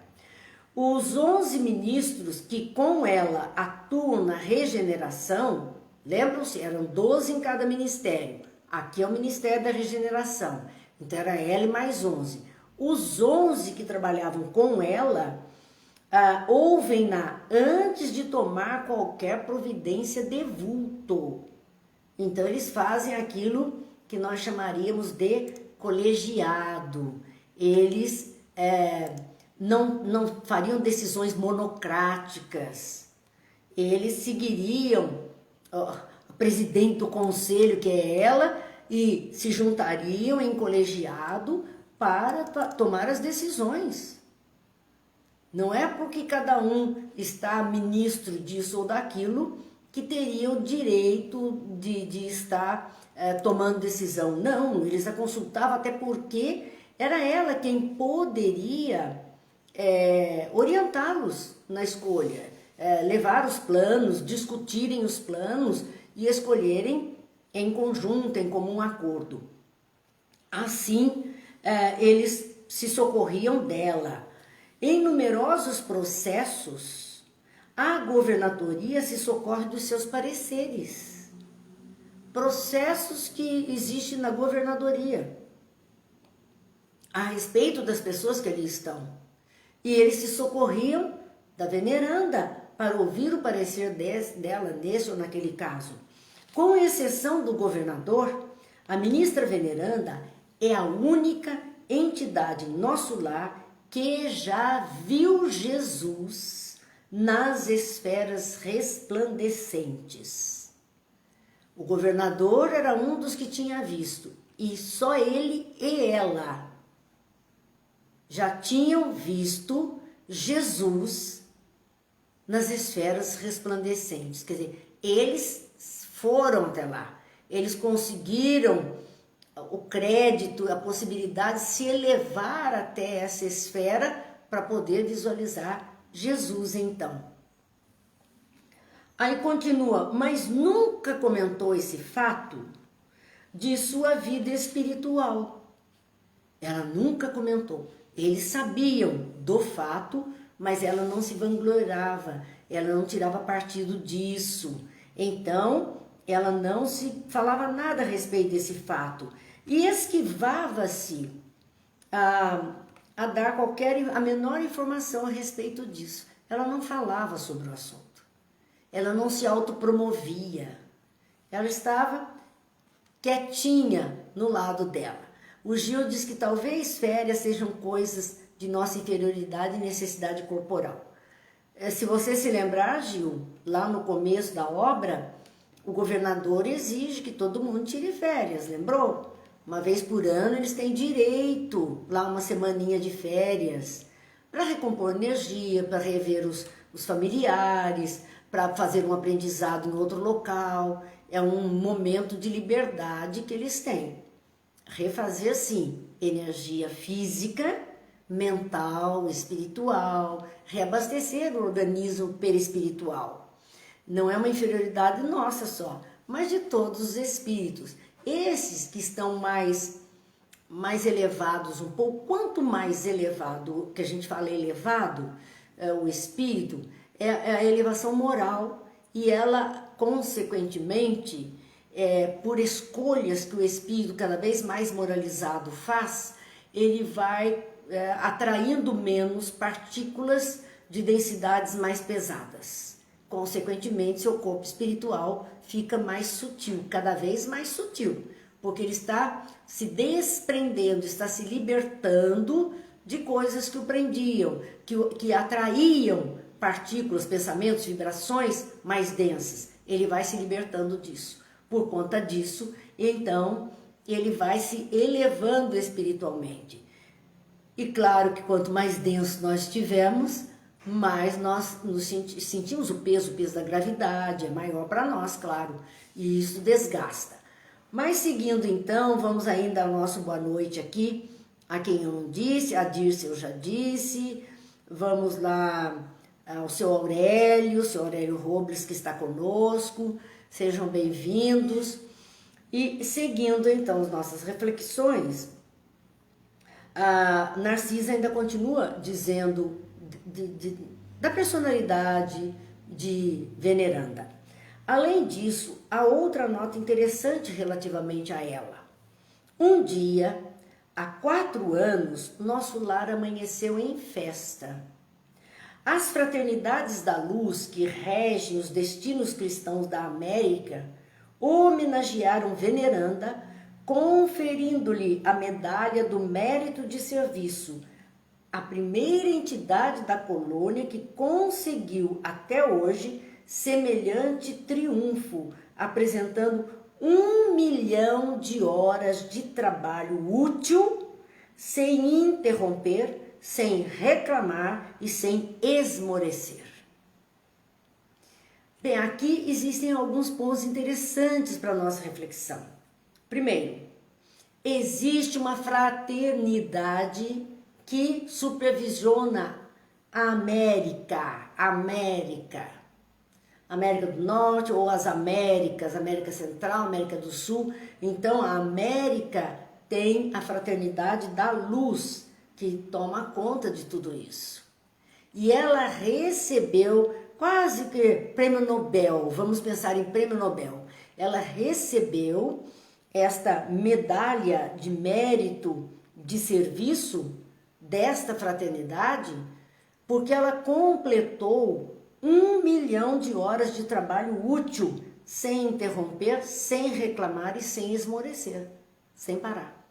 Os 11 ministros que com ela atuam na regeneração, lembram-se, eram 12 em cada ministério. Aqui é o Ministério da Regeneração, então era ela e mais 11. Os 11 que trabalhavam com ela, ouvem-na antes de tomar qualquer providência de vulto. Então eles fazem aquilo que nós chamaríamos de colegiado. Eles não fariam decisões monocráticas. Eles seguiriam o presidente do conselho, que é ela, e se juntariam em colegiado para tomar as decisões. Não é porque cada um está ministro disso ou daquilo que teria o direito de estar tomando decisão. Não, eles a consultavam até porque era ela quem poderia orientá-los na escolha, levar os planos, discutirem os planos e escolherem em conjunto, em comum acordo. Assim, eles se socorriam dela. Em numerosos processos, a governadoria se socorre dos seus pareceres. Processos que existem na governadoria a respeito das pessoas que ali estão. E eles se socorriam da veneranda para ouvir o parecer dela nesse ou naquele caso. Com exceção do governador, a ministra veneranda é a única entidade em nosso lar que já viu Jesus nas esferas resplandecentes. O governador era um dos que tinha visto, e só ele e ela já tinham visto Jesus nas esferas resplandecentes. Quer dizer, eles foram até lá, eles conseguiram o crédito, a possibilidade de se elevar até essa esfera para poder visualizar Jesus então. Aí continua, mas nunca comentou esse fato de sua vida espiritual. Ela nunca comentou. Eles sabiam do fato, mas ela não se vangloriava, ela não tirava partido disso. Então, ela não se falava nada a respeito desse fato e esquivava-se a dar a menor informação a respeito disso. Ela não falava sobre o assunto, ela não se autopromovia, ela estava quietinha no lado dela. O Gil diz que talvez férias sejam coisas de nossa inferioridade e necessidade corporal. Se você se lembrar, Gil, lá no começo da obra, o governador exige que todo mundo tire férias, lembrou? Uma vez por ano eles têm direito, lá uma semaninha de férias, para recompor energia, para rever os familiares, para fazer um aprendizado em outro local. É um momento de liberdade que eles têm. Refazer, sim, energia física, mental, espiritual, reabastecer o organismo perispiritual. Não é uma inferioridade nossa só, mas de todos os espíritos. Esses que estão mais mais elevados um pouco. Quanto mais elevado, que a gente fala elevado, o espírito, é a elevação moral, e ela, consequentemente, por escolhas que o espírito cada vez mais moralizado faz, ele vai atraindo menos partículas de densidades mais pesadas. Consequentemente, seu corpo espiritual fica mais sutil, cada vez mais sutil, porque ele está se desprendendo, está se libertando de coisas que o prendiam, que atraíam partículas, pensamentos, vibrações mais densas. Ele vai se libertando disso. Por conta disso, então, ele vai se elevando espiritualmente. E claro que quanto mais denso nós estivermos, mais nós nos sentimos o peso da gravidade, é maior para nós, claro, e isso desgasta. Mas seguindo então, vamos ainda ao nosso boa noite aqui, a quem eu não disse, a Dirce eu já disse, vamos lá ao seu Aurélio Robles que está conosco, sejam bem-vindos. E seguindo então as nossas reflexões, a Narcisa ainda continua dizendo da personalidade de Veneranda. Além disso, há outra nota interessante relativamente a ela. Um dia, há 4 anos, nosso lar amanheceu em festa. As fraternidades da luz que regem os destinos cristãos da América homenagearam Veneranda, conferindo-lhe a medalha do mérito de serviço, a primeira entidade da colônia que conseguiu até hoje semelhante triunfo, apresentando 1 milhão de horas de trabalho útil, sem interromper, sem reclamar e sem esmorecer. Bem, aqui existem alguns pontos interessantes para a nossa reflexão. Primeiro, existe uma fraternidade que supervisiona a América do Norte ou as Américas, América Central, América do Sul. Então a América tem a fraternidade da luz que toma conta de tudo isso. E ela recebeu quase que prêmio Nobel, vamos pensar em prêmio Nobel. Ela recebeu esta medalha de mérito de serviço desta fraternidade porque ela completou 1 milhão de horas de trabalho útil, sem interromper, sem reclamar e sem esmorecer, sem parar.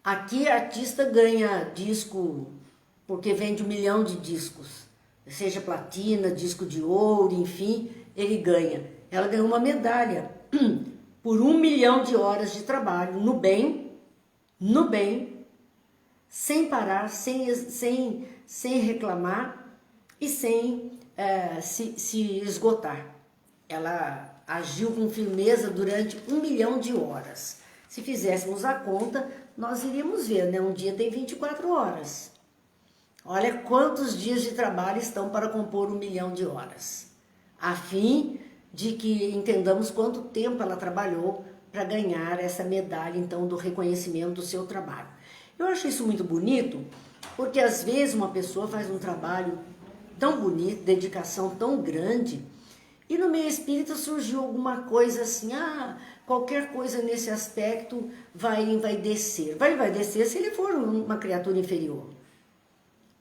Aqui a artista ganha disco porque vende 1 milhão de discos, seja platina, disco de ouro, enfim, ele ganha. Ela ganhou uma medalha por 1 milhão de horas de trabalho no bem, sem parar, sem reclamar e sem se esgotar. Ela agiu com firmeza durante 1 milhão de horas. Se fizéssemos a conta, nós iríamos ver, né? Um dia tem 24 horas. Olha quantos dias de trabalho estão para compor 1 milhão de horas, a fim de que entendamos quanto tempo ela trabalhou para ganhar essa medalha, então, do reconhecimento do seu trabalho. Eu acho isso muito bonito, porque às vezes uma pessoa faz um trabalho tão bonito, dedicação tão grande, e no meio espírita surgiu alguma coisa assim, qualquer coisa nesse aspecto vai descer. Vai descer se ele for uma criatura inferior.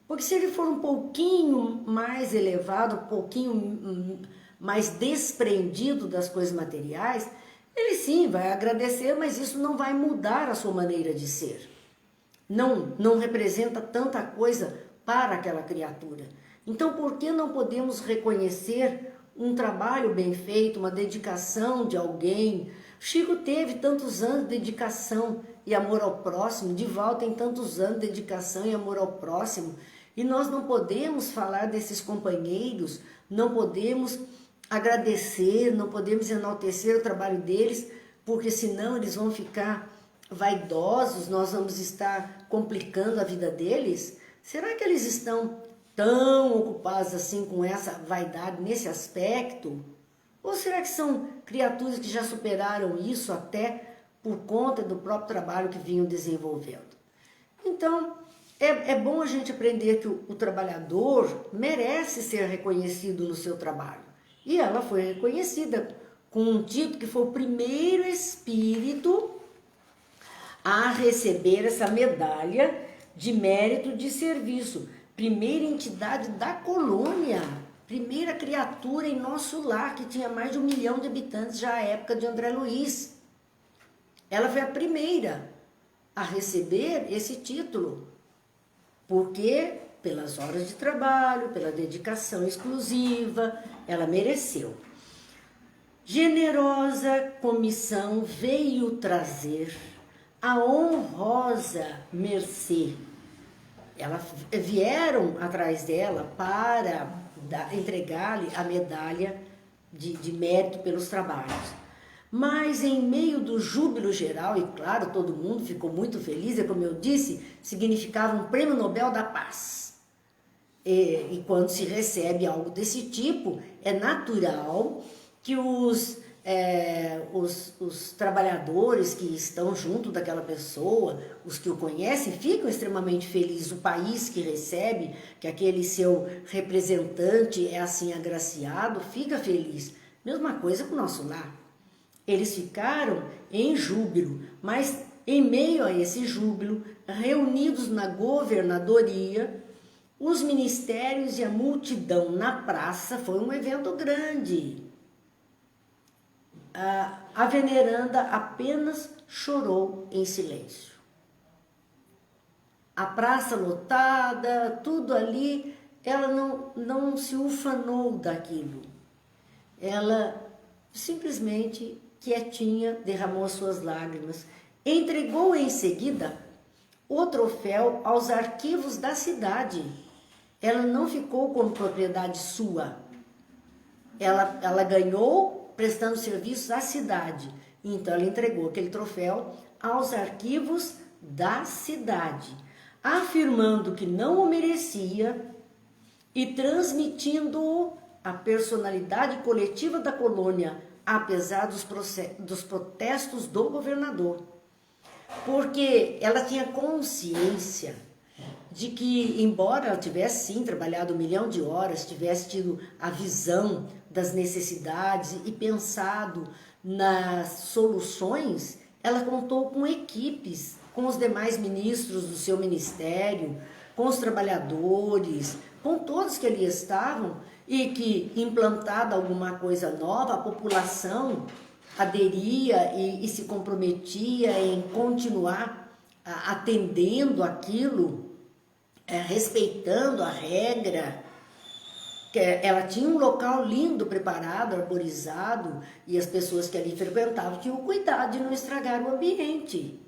Porque se ele for um pouquinho mais elevado, um pouquinho mais desprendido das coisas materiais, ele sim vai agradecer, mas isso não vai mudar a sua maneira de ser. Não representa tanta coisa para aquela criatura. Então, por que não podemos reconhecer um trabalho bem feito, uma dedicação de alguém? Chico teve tantos anos de dedicação e amor ao próximo, Divaldo tem tantos anos de dedicação e amor ao próximo, e nós não podemos falar desses companheiros, não podemos agradecer, não podemos enaltecer o trabalho deles, porque senão eles vão ficar vaidosos, nós vamos estar complicando a vida deles. Será que eles estão tão ocupados assim com essa vaidade nesse aspecto? Ou será que são criaturas que já superaram isso até por conta do próprio trabalho que vinham desenvolvendo. Então, é bom a gente aprender que o trabalhador merece ser reconhecido no seu trabalho. E ela foi reconhecida com um título que foi o primeiro espírito a receber essa medalha de mérito de serviço. Primeira entidade da colônia, primeira criatura em nosso lar, que tinha mais de 1 milhão de habitantes já à época de André Luiz. Ela foi a primeira a receber esse título, porque pelas horas de trabalho, pela dedicação exclusiva, ela mereceu. Generosa comissão veio trazer a honrosa mercê. Vieram atrás dela para entregar-lhe a medalha de mérito pelos trabalhos. Mas em meio do júbilo geral, e claro, todo mundo ficou muito feliz, e como eu disse, significava um prêmio Nobel da Paz. E quando se recebe algo desse tipo, é natural que os trabalhadores que estão junto daquela pessoa, os que o conhecem, ficam extremamente felizes. O país que recebe, que aquele seu representante é assim agraciado, fica feliz. Mesma coisa com o nosso lar. Eles ficaram em júbilo, mas em meio a esse júbilo, reunidos na governadoria, os ministérios e a multidão na praça, foi um evento grande. A veneranda apenas chorou em silêncio. A praça lotada, tudo ali, ela não se ufanou daquilo. Ela simplesmente, quietinha, derramou suas lágrimas. Entregou em seguida o troféu aos arquivos da cidade. Ela não ficou como propriedade sua. Ela ganhou prestando serviços à cidade. Então ela entregou aquele troféu aos arquivos da cidade, afirmando que não o merecia e transmitindo a personalidade coletiva da colônia, apesar dos protestos do governador. Porque ela tinha consciência de que, embora ela tivesse sim trabalhado 1 milhão de horas, tivesse tido a visão das necessidades e pensado nas soluções, ela contou com equipes, com os demais ministros do seu ministério, com os trabalhadores, com todos que ali estavam, e que, implantada alguma coisa nova, a população aderia e se comprometia em continuar atendendo aquilo, respeitando a regra. Ela tinha um local lindo, preparado, arborizado, e as pessoas que ali frequentavam tinham cuidado de não estragar o ambiente,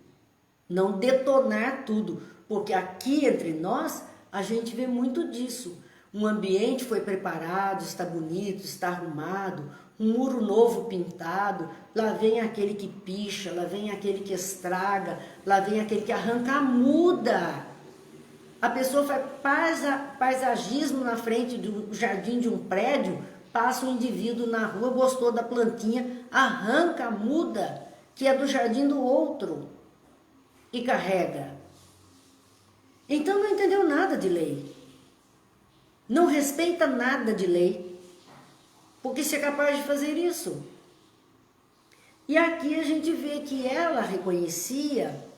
não detonar tudo, porque aqui entre nós a gente vê muito disso. Um ambiente foi preparado, está bonito, está arrumado, um muro novo pintado, lá vem aquele que picha, lá vem aquele que estraga, lá vem aquele que arranca a muda. A pessoa faz paisagismo na frente do jardim de um prédio, passa um indivíduo na rua, gostou da plantinha, arranca a muda, que é do jardim do outro, e carrega. Então não entendeu nada de lei. Não respeita nada de lei, porque se é capaz de fazer isso. E aqui a gente vê que ela reconhecia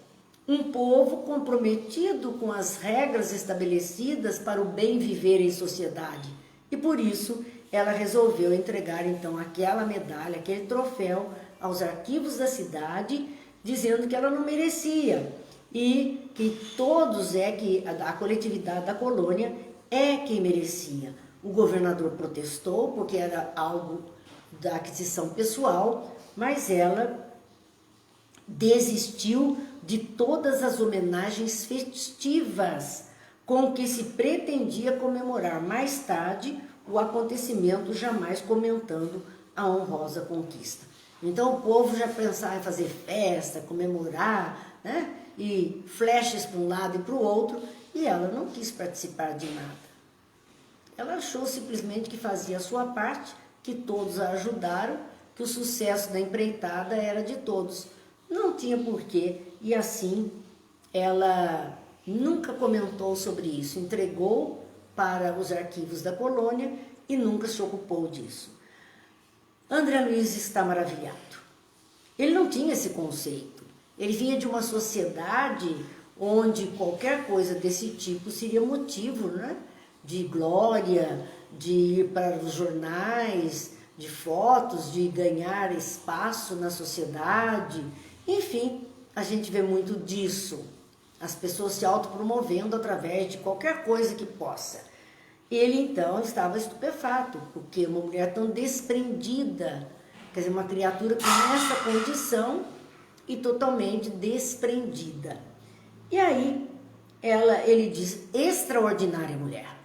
um povo comprometido com as regras estabelecidas para o bem viver em sociedade. E por isso ela resolveu entregar então aquela medalha, aquele troféu aos arquivos da cidade, dizendo que ela não merecia e que que a coletividade da colônia é quem merecia. O governador protestou porque era algo da aquisição pessoal, mas ela desistiu de todas as homenagens festivas com que se pretendia comemorar mais tarde o acontecimento, jamais comentando a honrosa conquista. Então o povo já pensava em fazer festa, comemorar, né? E flechas para um lado e para o outro, e ela não quis participar de nada. Ela achou simplesmente que fazia a sua parte, que todos a ajudaram, que o sucesso da empreitada era de todos. Não tinha porquê, e assim ela nunca comentou sobre isso, entregou para os arquivos da colônia e nunca se ocupou disso. André Luiz está maravilhado. Ele não tinha esse conceito. Ele vinha de uma sociedade onde qualquer coisa desse tipo seria motivo, né, de glória, de ir para os jornais, de fotos, de ganhar espaço na sociedade. Enfim, a gente vê muito disso. As pessoas se autopromovendo através de qualquer coisa que possa. Ele então estava estupefato, porque uma mulher tão desprendida, quer dizer, uma criatura com essa condição e totalmente desprendida. E aí ele diz, extraordinária mulher.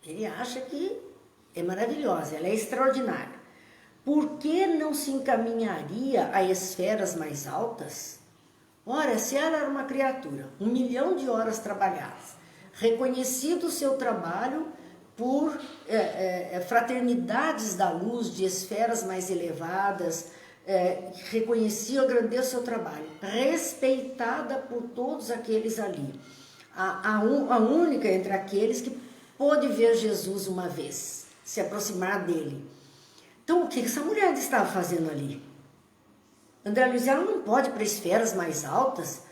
Ele acha que é maravilhosa, ela é extraordinária. Por que não se encaminharia a esferas mais altas? Ora, se ela era uma criatura, 1 milhão de horas trabalhadas, reconhecido o seu trabalho por fraternidades da luz, de esferas mais elevadas, reconhecia a grandeza do seu trabalho, respeitada por todos aqueles ali, a única entre aqueles que pôde ver Jesus uma vez, se aproximar dele. Então, o que essa mulher estava fazendo ali? André Luiz, ela não pode ir para esferas mais altas,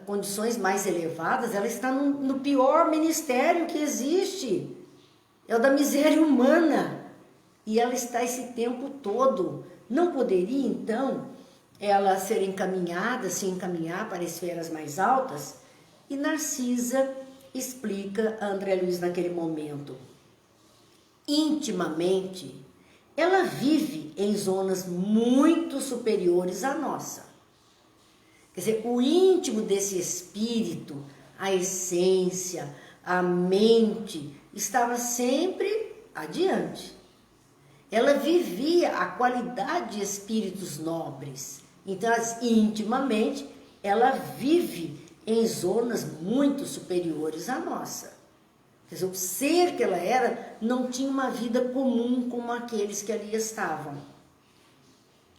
condições mais elevadas, ela está no pior ministério que existe, é o da miséria humana, e ela está esse tempo todo. Não poderia, então, ela se encaminhar para esferas mais altas? E Narcisa explica a André Luiz naquele momento. Intimamente, ela vive em zonas muito superiores à nossa. Quer dizer, o íntimo desse espírito, a essência, a mente, estava sempre adiante. Ela vivia a qualidade de espíritos nobres. Então, intimamente, ela vive em zonas muito superiores à nossa. Quer dizer, o ser que ela era não tinha uma vida comum como aqueles que ali estavam.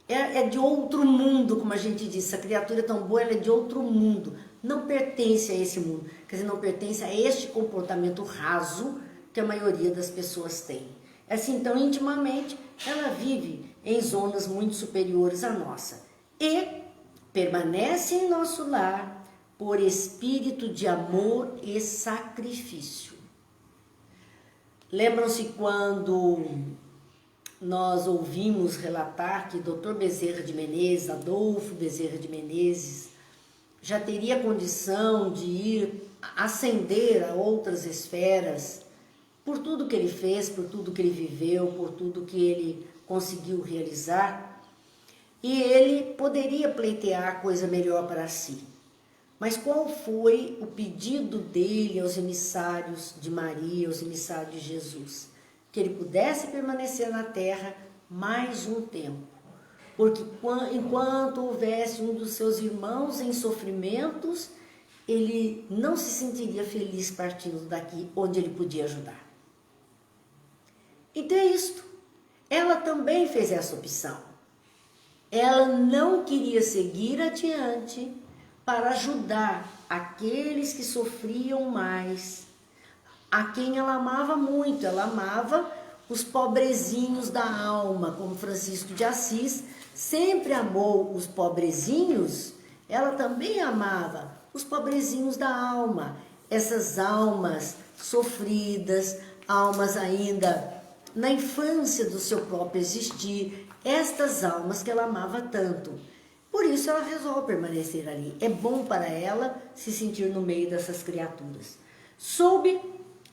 É de outro mundo, como a gente diz. Essa criatura é tão boa, ela é de outro mundo. Não pertence a esse mundo. Quer dizer, não pertence a este comportamento raso que a maioria das pessoas tem. Assim, então, intimamente, ela vive em zonas muito superiores à nossa. E permanece em nosso lar por espírito de amor e sacrifício. Lembram-se quando nós ouvimos relatar que Dr. Bezerra de Menezes, Adolfo Bezerra de Menezes, já teria condição de ir ascender a outras esferas por tudo que ele fez, por tudo que ele viveu, por tudo que ele conseguiu realizar, e ele poderia pleitear coisa melhor para si. Mas qual foi o pedido dele aos emissários de Maria, aos emissários de Jesus? Que ele pudesse permanecer na terra mais um tempo. Porque enquanto houvesse um dos seus irmãos em sofrimentos, ele não se sentiria feliz partindo daqui onde ele podia ajudar. Então é isto. Ela também fez essa opção. Ela não queria seguir adiante para ajudar aqueles que sofriam mais, a quem ela amava muito. Ela amava os pobrezinhos da alma, como Francisco de Assis sempre amou os pobrezinhos, ela também amava os pobrezinhos da alma, essas almas sofridas, almas ainda na infância do seu próprio existir, estas almas que ela amava tanto. Por isso ela resolve permanecer ali. É bom para ela se sentir no meio dessas criaturas. Soube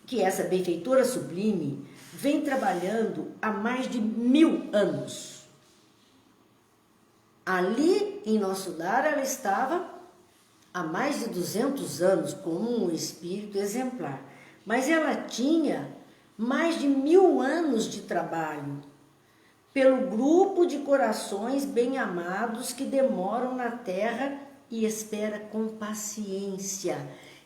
que essa benfeitora sublime vem trabalhando há mais de 1000 anos. Ali em nosso lar ela estava há mais de 200 anos como um espírito exemplar. Mas ela tinha mais de 1000 anos de trabalho pelo grupo de corações bem-amados que demoram na terra e espera com paciência.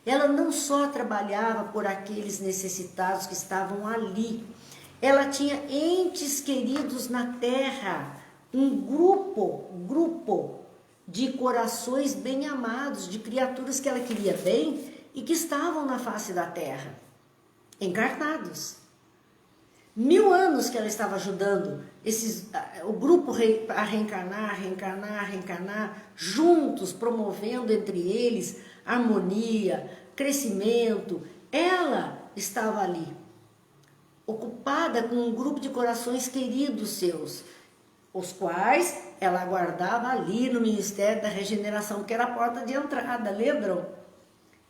Ela não só trabalhava por aqueles necessitados que estavam ali, ela tinha entes queridos na terra, um grupo de corações bem amados, de criaturas que ela queria bem e que estavam na face da terra, encarnados. 1000 anos que ela estava ajudando o grupo a reencarnar, juntos, promovendo entre eles harmonia, crescimento. Ela estava ali, ocupada com um grupo de corações queridos seus, os quais ela aguardava ali no Ministério da Regeneração, que era a porta de entrada, lembram?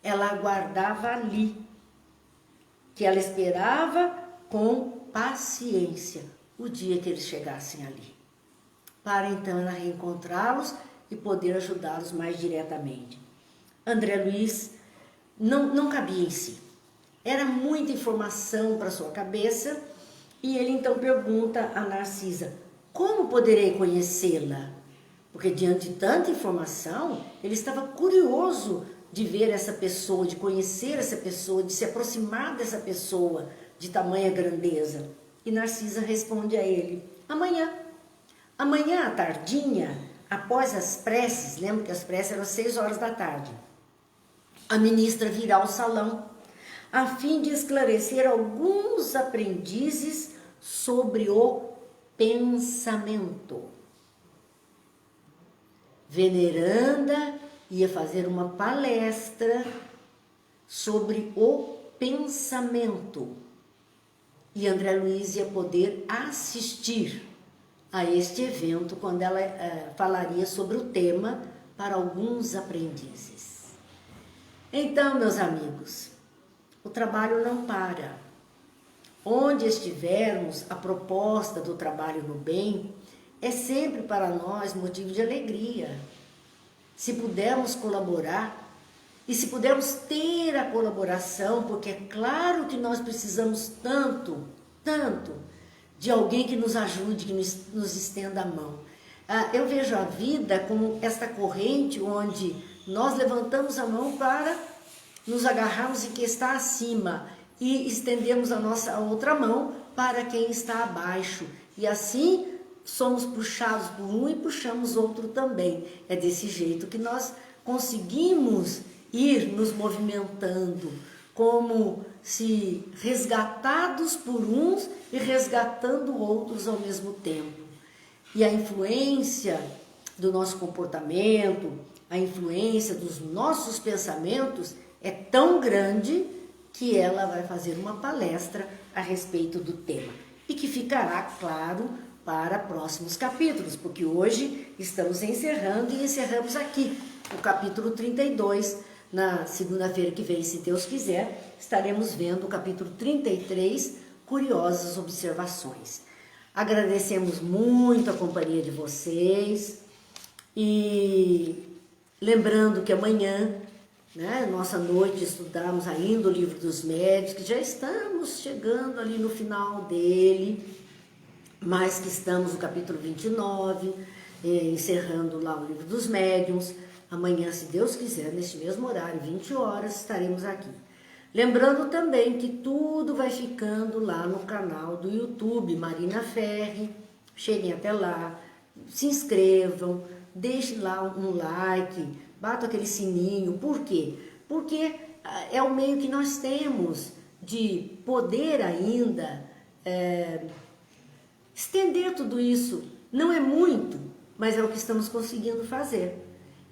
Ela aguardava ali, que ela esperava com paciência o dia que eles chegassem ali, para então ela reencontrá-los e poder ajudá-los mais diretamente. André Luiz não cabia em si, era muita informação para sua cabeça, e ele então pergunta a Narcisa: como poderei conhecê-la? Porque diante de tanta informação, ele estava curioso de ver essa pessoa, de conhecer essa pessoa, de se aproximar dessa pessoa de tamanha grandeza. E Narcisa responde a ele: amanhã à tardinha, após as preces, lembra que as preces eram às 6 horas da tarde, a ministra virá ao salão, a fim de esclarecer alguns aprendizes sobre o pensamento. Veneranda ia fazer uma palestra sobre o pensamento, e André Luiz ia poder assistir a este evento quando ela falaria sobre o tema para alguns aprendizes. Então, meus amigos, o trabalho não para. Onde estivermos, a proposta do trabalho no bem é sempre para nós motivo de alegria. Se pudermos colaborar, e se pudermos ter a colaboração, porque é claro que nós precisamos tanto de alguém que nos ajude, que nos estenda a mão. Eu vejo a vida como esta corrente onde nós levantamos a mão para nos agarrarmos em quem está acima e estendemos a outra mão para quem está abaixo. E assim somos puxados por um e puxamos outro também. É desse jeito que nós conseguimos ir nos movimentando, como se resgatados por uns e resgatando outros ao mesmo tempo. E a influência do nosso comportamento, a influência dos nossos pensamentos é tão grande que ela vai fazer uma palestra a respeito do tema e que ficará claro para próximos capítulos, porque hoje estamos encerrando e encerramos aqui o capítulo 32. Na segunda-feira que vem, se Deus quiser, estaremos vendo o capítulo 33, Curiosas Observações. Agradecemos muito a companhia de vocês e lembrando que amanhã, nossa noite, estudarmos ainda o Livro dos Médiuns, que já estamos chegando ali no final dele, mas que estamos no capítulo 29, encerrando lá o Livro dos Médiuns. Amanhã, se Deus quiser, neste mesmo horário, 20 horas, estaremos aqui. Lembrando também que tudo vai ficando lá no canal do YouTube, Marina Ferri. Cheguem até lá, se inscrevam, deixem lá um like, batam aquele sininho. Por quê? Porque é o meio que nós temos de poder ainda estender tudo isso. Não é muito, mas é o que estamos conseguindo fazer.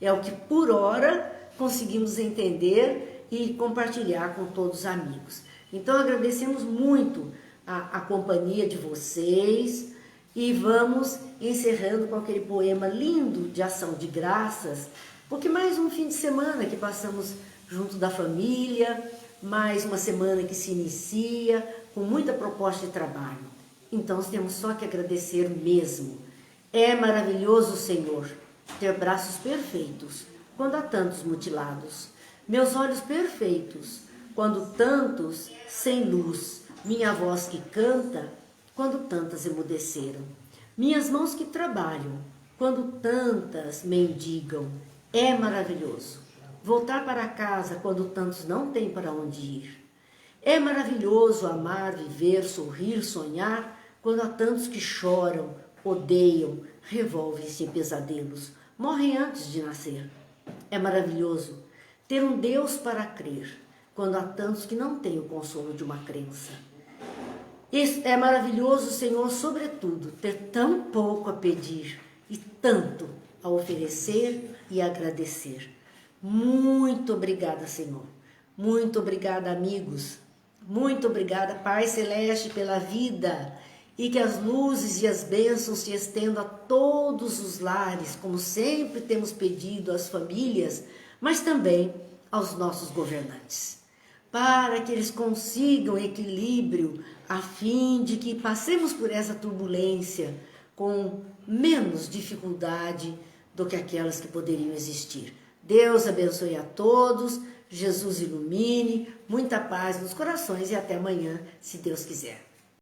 É o que por hora conseguimos entender e compartilhar com todos os amigos. Então agradecemos muito a companhia de vocês e vamos encerrando com aquele poema lindo de ação de graças, porque mais um fim de semana que passamos junto da família, mais uma semana que se inicia com muita proposta de trabalho. Então temos só que agradecer mesmo. É maravilhoso, Senhor, ter braços perfeitos quando há tantos mutilados, meus olhos perfeitos quando tantos sem luz, minha voz que canta quando tantas emudeceram, minhas mãos que trabalham quando tantas mendigam. É maravilhoso voltar para casa quando tantos não têm para onde ir. É maravilhoso amar, viver, sorrir, sonhar quando há tantos que choram odeiam, revolvem-se em pesadelos, morrem antes de nascer. É maravilhoso ter um Deus para crer, quando há tantos que não têm o consolo de uma crença. É maravilhoso, Senhor, sobretudo, ter tão pouco a pedir e tanto a oferecer e agradecer. Muito obrigada, Senhor. Muito obrigada, amigos. Muito obrigada, Pai Celeste, pela vida, e que as luzes e as bênçãos se estendam a todos os lares, como sempre temos pedido às famílias, mas também aos nossos governantes, para que eles consigam equilíbrio, a fim de que passemos por essa turbulência com menos dificuldade do que aquelas que poderiam existir. Deus abençoe a todos, Jesus ilumine, muita paz nos corações e até amanhã, se Deus quiser.